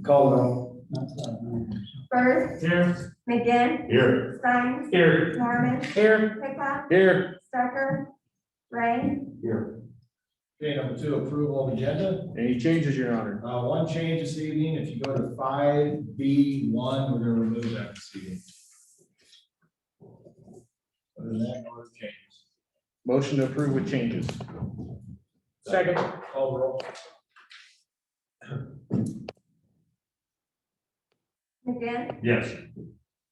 Call roll. Bird, Here. McGinn, Here. Stein, Here. Mormon, Here. Pickla, Here. Stucker, Ray, Here. Okay, number 2, approval of agenda. Any changes, Your Honor? One change this evening, if you go to 5B1, we're gonna remove that this evening. Other than that, no other changes. Motion to approve with changes. Second. Call the roll. McGinn, Yes.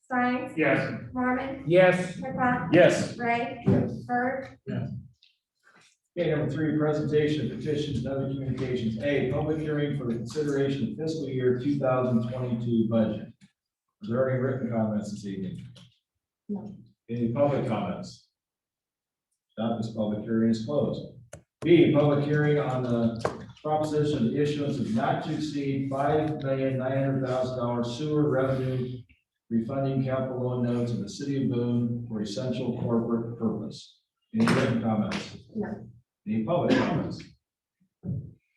Stein, Yes. Mormon, Yes. Pickla, Yes. Ray, Yes. Bird, Okay, number 3, presentation of petitions and other communications. A, public hearing for the consideration of fiscal year 2022 budget. Are there any written comments this evening? No. Any public comments? Not, this public hearing is closed. B, public hearing on the proposition of the issuance of not to exceed $5,900,000 sewer revenue refunding capital loan notes of the city of Boone for essential corporate purpose. Any written comments? No. Any public comments?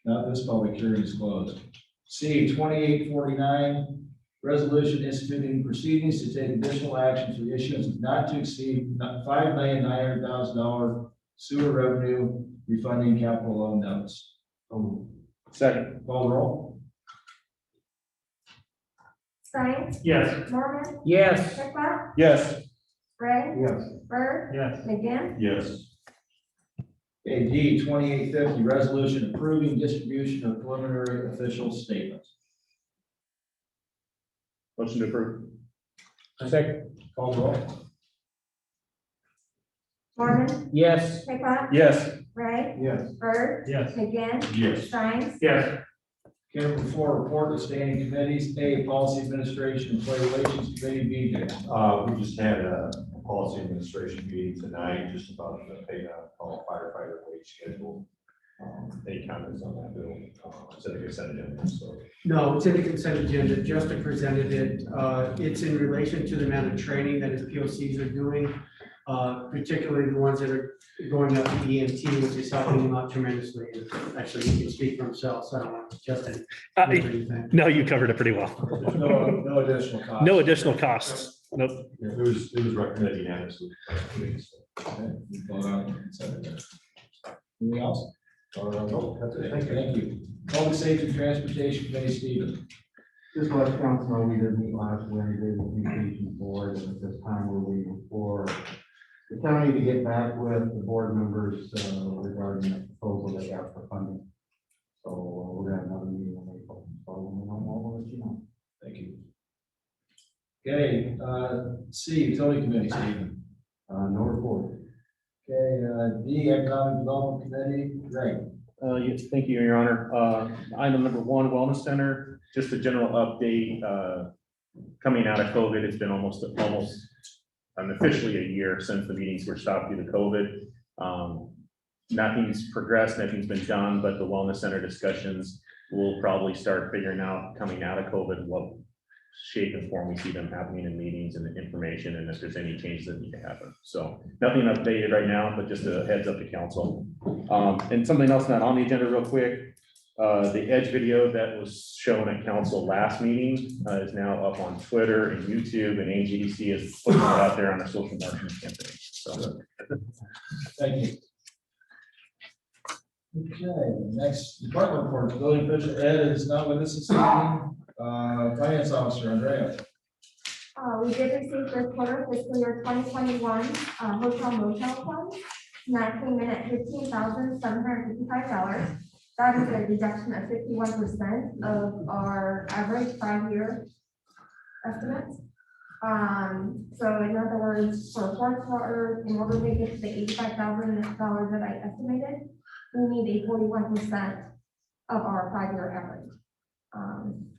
Not, this public hearing is closed. C, 2849, resolution instituting proceedings to take additional action for the issuance of not to exceed $5,900,000 sewer revenue refunding capital loan notes. Second. Call the roll. Stein, Yes. Mormon, Yes. Pickla, Yes. Ray, Yes. Bird, Yes. McGinn, Yes. Okay, D, 2850, resolution approving distribution of preliminary official statements. Motion to approve. Second. Call the roll. Mormon, Yes. Pickla, Yes. Ray, Yes. Bird, Yes. McGinn, Yes. Stein, Yes. Okay, number 4, report of standing committees. A, policy administration employee relations committee. BJ. We just had a policy administration meeting tonight, just about the pay call firefighter wage schedule. Any comments on that bill? It's in the consent agenda, so. No, it's in the consent agenda. Justin presented it. It's in relation to the amount of training that his POCs are doing, particularly the ones that are going up to EMT, which is helping him out tremendously. Actually, he can speak for himself, so I don't want Justin. to do anything. No, you covered it pretty well. There's no additional cost. No additional costs. Nope. It was recommended unanimously. Okay, we vote on the consent agenda. Anything else? No, that's it. Thank you. Public Safety and Transportation Committee. Stephen. Just to let council know, we did meet last Wednesday with the communications board, and at this time we're waiting for the county to get back with the board members regarding the proposal they got for funding. So we're gonna have another meeting in April. So when we know more, we'll let you know. Thank you. Okay, C, Utility Committee. Stephen. No report. Okay, D, Economic Development Committee. Greg. Yes, thank you, Your Honor. Item number 1, Wellness Center, just a general update. Coming out of COVID, it's been almost officially a year since the meetings were stopped due to COVID. Nothing's progressed, nothing's been done, but the Wellness Center discussions will probably start figuring out, coming out of COVID, what shape and form we see them happening in meetings and the information, and if there's any changes that need to happen. So nothing updated right now, but just a heads up to council. And something else not on the agenda real quick, the Edge video that was shown at council last meeting is now up on Twitter and YouTube, and AGDC is putting it out there on their social marketing campaign. So Thank you. Okay, next department report. Building official Ed is not with us this evening. Finance Officer Andrea. We did receive this quarter fiscal year 2021 hotel motel funds. And that came in at $15,755. That is a reduction of 51% of our average 5-year estimates. So in other words, for fourth quarter, in order to get to the $85,000 that I estimated, we need a 41% of our 5-year average.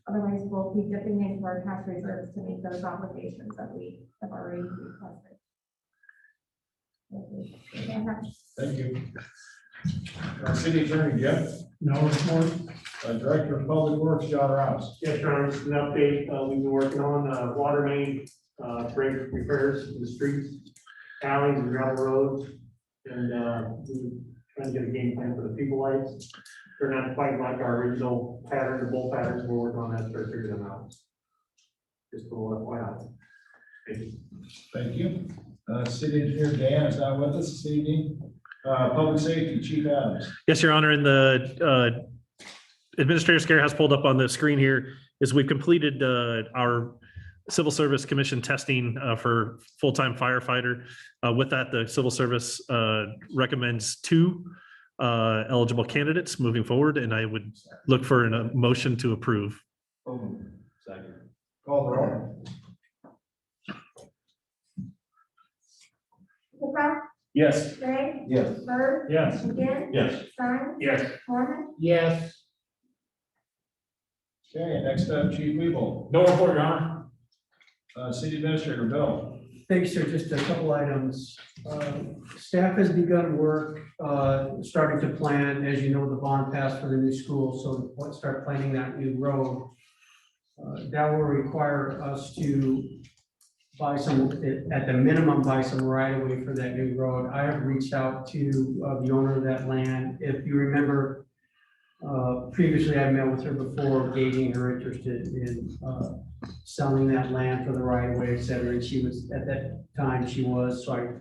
Otherwise, we'll be dipping into our cash reserves to meet those obligations that we have already requested. Thank you. City Attorney Jeff. No report. Director of Public Works John Rouse. Yes, Your Honor, just an update. We've been working on water main break repairs in the streets, alleys and gravel roads. And we're trying to get a game plan for the people lights. they're not quite like our original pattern, the bowl patterns we're working on that, start figuring them out. Just a little FYI. Thank you. Thank you. City Engineer Dan is not with us this evening. Public Safety, Chief Adams. Yes, Your Honor, and the Administrator's Care has pulled up on the screen here is we've completed our Civil Service Commission testing for full-time firefighter. With that, the Civil Service recommends 2 eligible candidates moving forward, and I would look for a motion to approve. Second. Call the roll. Hooker, Yes. Gray, Yes. Bird, Yes. McGinn, Yes. Stein, Yes. Mormon, Yes. Okay, next up, Chief Weevil. No report, Your Honor. City Administrator Bill. Thanks, sir. Just a couple items. Staff has begun work, starting to plan, as you know, the bond passed for the new school, so let's start planning that new road. That will require us to buy some, at the minimum, buy some right of way for that new road. I have reached out to the owner of that land. If you remember, previously I met with her before, gauging her interest in selling that land for the right of way, et cetera. And she was, at that time, she was, so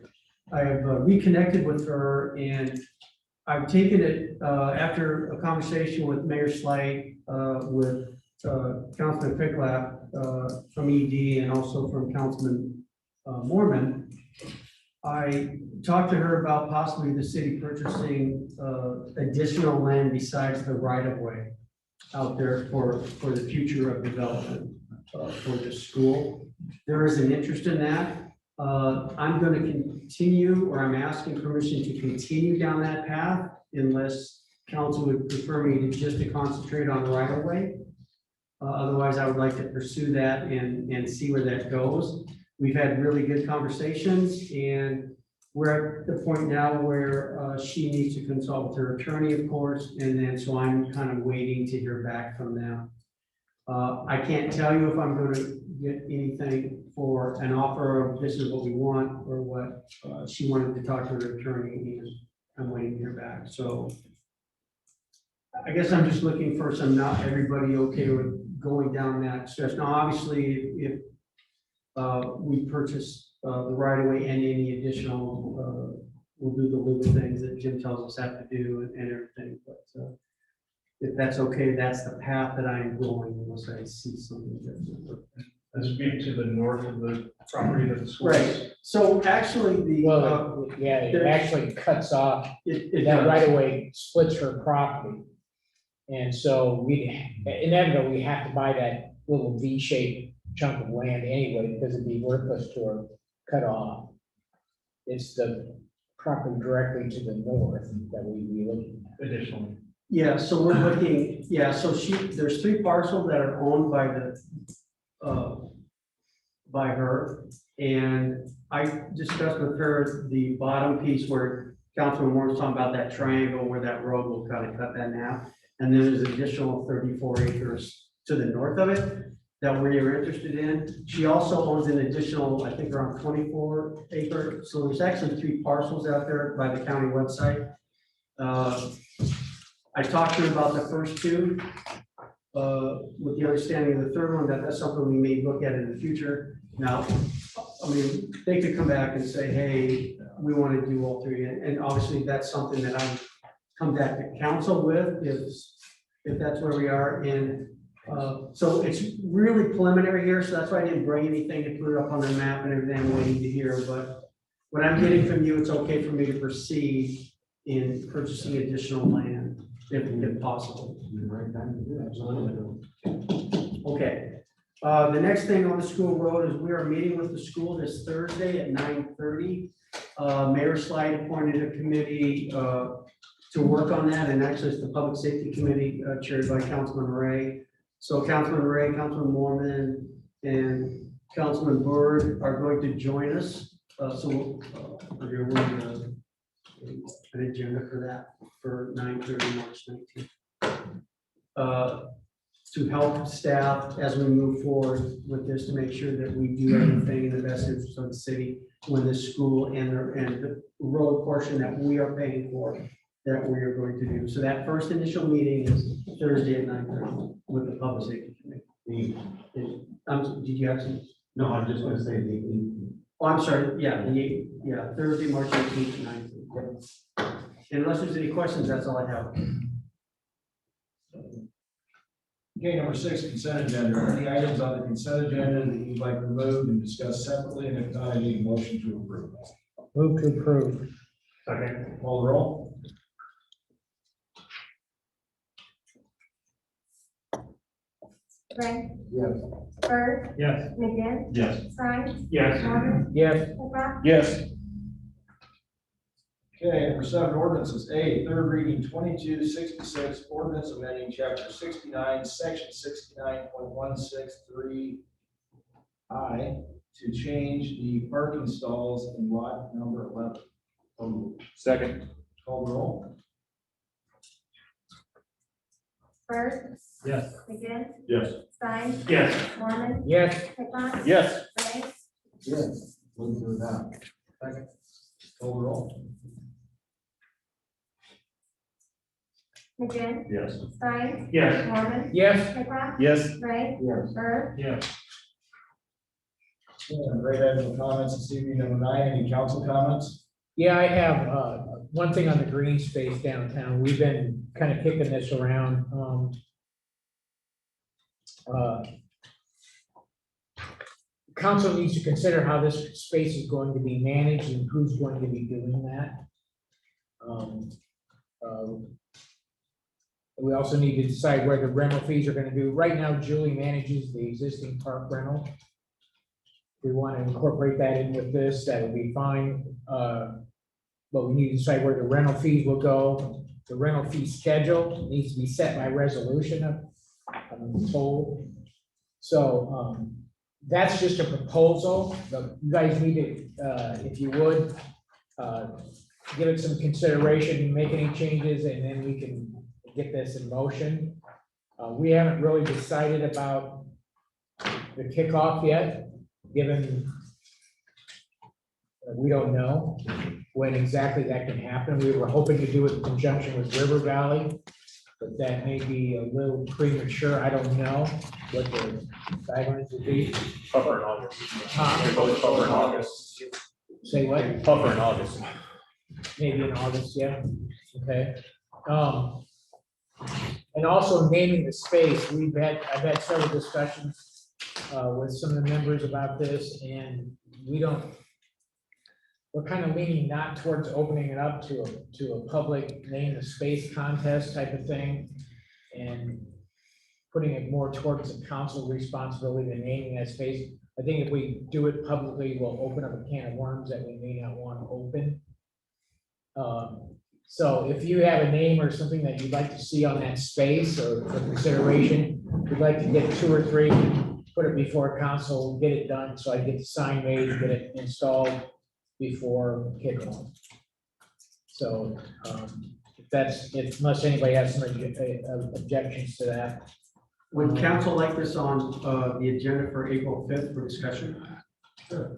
I have reconnected with her, and I've taken it, after a conversation with Mayor Slight, with Councilman Picklap from ED, and also from Councilman Mormon. I talked to her about possibly the city purchasing additional land besides the right of way out there for the future of development for the school. There is an interest in that. I'm going to continue, or I'm asking permission to continue down that path unless council would prefer me to just concentrate on the right of way. Otherwise, I would like to pursue that and see where that goes. We've had really good conversations, and we're at the point now where she needs to consult with her attorney, of course, and then so I'm kind of waiting to hear back from them. I can't tell you if I'm going to get anything for an offer of this is what we want, or what she wanted to talk to her attorney, and I'm waiting to hear back. So I guess I'm just looking for some, not everybody okay with going down that stretch. Now, obviously, if we purchase the right of way and any additional, we'll do the legal things that Jim tells us have to do and everything. But if that's okay, that's the path that I'm going, unless I see something different. This would be to the north of the property that the school is. Right. So actually, the Well, yeah, it there's- actually cuts off, it that does. right away splits her property. And so inevitably, we have to buy that little V-shaped chunk of land anyway, because it'd be worthless to her cut off. It's the property directly to the north that we'd be looking at. Additionally. Yeah, so we're looking, yeah, so there's 3 parcels that are owned by by her. And I discussed with her the bottom piece where Councilman Moore's talking about that triangle where that road will kind of cut that in half. And then there's additional 34 acres to the north of it that we are interested in. She also owns an additional, I think around 24 acres. So there's actually 3 parcels out there by the county website. I talked to her about the first 2, with the understanding of the third one, that's something we may look at in the future. Now, I mean, they could come back and say, hey, we want to do all 3. And obviously that's something that I come back to council with, if that's where we are. And so it's really preliminary here, so that's why I didn't bring anything to put it up on the map and everything. I'm waiting to hear, but what I'm getting from you, it's okay for me to proceed in purchasing additional land if possible. Okay. The next thing on the school road is we are meeting with the school this Thursday at 9:30. Mayor Slide appointed a committee to work on that, and actually it's the Public Safety Committee chaired by Councilman Ray. So Councilman Ray, Councilman Mormon, and Councilman Bird are going to join us. So we're going to an agenda for that for 9:30 March 19th. To help staff as we move forward with this, to make sure that we do everything in the best interest of the city when the school and the road portion that we are paying for that we are going to do. So that first initial meeting is Thursday at 9:30 with the public safety committee. Did you have some? No, I'm just gonna say the. Oh, I'm sorry, yeah, Thursday, March 18th to 9th. Unless there's any questions, that's all I have. Okay, number 6, consent agenda. Are any items on the consent agenda that you'd like removed and discussed separately? And if not, I need a motion to approve. Move to approve. Second. Call the roll. Ray, Yes. Bird, Yes. McGinn, Yes. Stein, Yes. Mormon, Yes. Pickla, Yes. Okay, number 7, ordinances. A, third reading 2266, ordinance amending chapter 69, section 69.163I to change the parking stalls in lot number 11. Second. Call the roll. Bird, Yes. McGinn, Yes. Stein, Yes. Mormon, Yes. Pickla, Yes. Ray, Yes. Move to adopt. Second. Call the roll. McGinn, Yes. Stein, Yes. Mormon, Yes. Pickla, Yes. Ray, Yes. Bird, Yes. Great item of comments this evening. Number 9, any council comments? Yeah, I have, one thing on the green space downtown. We've been kind of kicking this around. Council needs to consider how this space is going to be managed and who's going to be doing that. We also need to decide where the rental fees are gonna do. Right now, Julie manages the existing park rental. If we want to incorporate that in with this, that would be fine. But we need to decide where the rental fees will go. The rental fee schedule needs to be set by resolution, I'm told. So, that's just a proposal. You guys need to, if you would, give it some consideration, make any changes, and then we can get this in motion. We haven't really decided about the kickoff yet, given we don't know when exactly that can happen. We were hoping to do it in conjunction with River Valley, but that may be a little premature. I don't know what the guidelines would be. Tougher in August. Huh? They're both tougher in August. Say what? Tougher in August. Maybe in August, yeah, okay. And also naming the space, I've had several discussions with some of the members about this, and we're kind of leaning not towards opening it up to a public name the space contest type of thing, and putting it more towards the council responsibility than naming that space. I think if we do it publicly, we'll open up a can of worms that we may not want to open. So if you have a name or something that you'd like to see on that space or for consideration, we'd like to get 2 or 3, put it before council, get it done, so I get the sign made, get it installed before kickoff. So, unless anybody has some objections to that. Would council like this on the agenda for April 5th for discussion? Sure.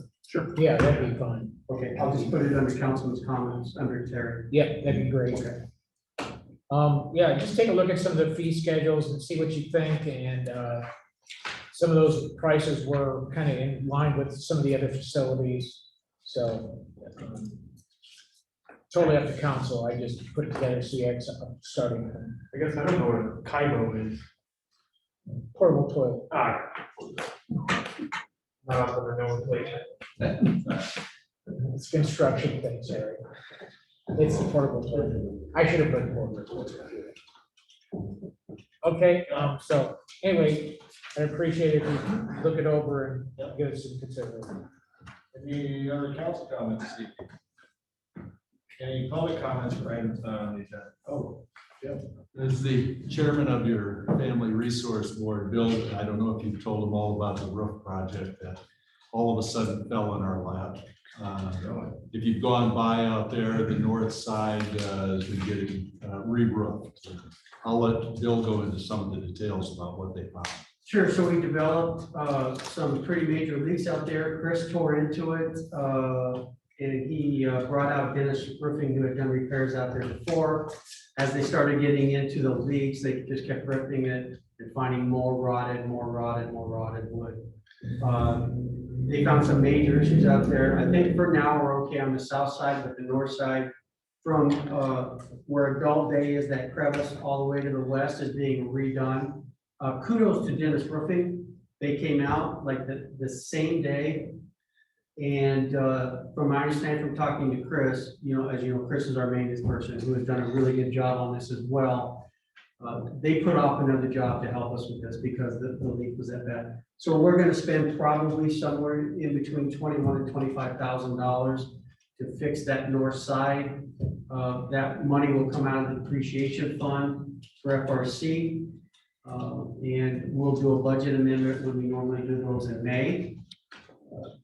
Yeah, that'd be fine. Okay, I'll just put it under council's comments under Terry. Yep, that'd be great. Okay. Yeah, just take a look at some of the fee schedules and see what you think, and some of those prices were kind of in line with some of the other facilities, so totally up to council. I just put it together, so you had some starting point. I guess I don't know what Kaibo is. Portable toilet. Not up on the nomenclature. It's construction things, Eric. It's a portable toilet. I should have put portable. Okay, so anyway, I appreciate it if you look it over and give it some consideration. Any other council comments this evening? Any public comments for items not on the agenda? Oh, yeah. As the chairman of your family resource board, Bill, I don't know if you've told them all about the roof project that all of a sudden fell in our lap. If you've gone by out there, the north side has been getting re-roofed. I'll let Bill go into some of the details about what they found. Sure, so we developed some pretty major leaks out there. Chris tore into it and he brought out Dennis Roofing, who had done repairs out there before. As they started getting into the leaks, they just kept ripping it and finding more rotted wood. They found some major issues out there. I think for now, we're okay on the south side, but the north side, from where Adult Bay is, that crevice all the way to the west is being redone. Kudos to Dennis Roofing. They came out like the same day. And from my understanding from talking to Chris, as you know, Chris is our maintenance person who has done a really good job on this as well. They put off another job to help us with this because the leak was that bad. So we're gonna spend probably somewhere in between $21,000 and $25,000 to fix that north side. That money will come out of the depreciation fund for FRC. And we'll do a budget amendment when we normally do those in May.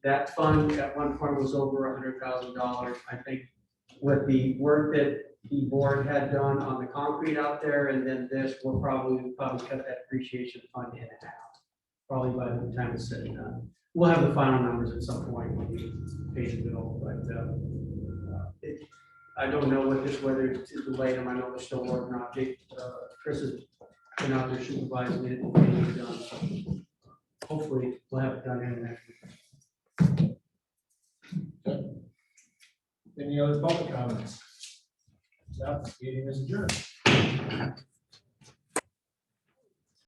That fund at one point was over $100,000. I think with the work that the board had done on the concrete out there, and then this, we'll probably cut that depreciation fund in half, probably by the time it's said and done. We'll have the final numbers at some point when we pay the bill, but I don't know what this, whether it's delayed them. I know they're still working on it. Chris has been out there supervising it and getting it done. So hopefully we'll have it done in the next week. Any other public comments? That meeting is adjourned.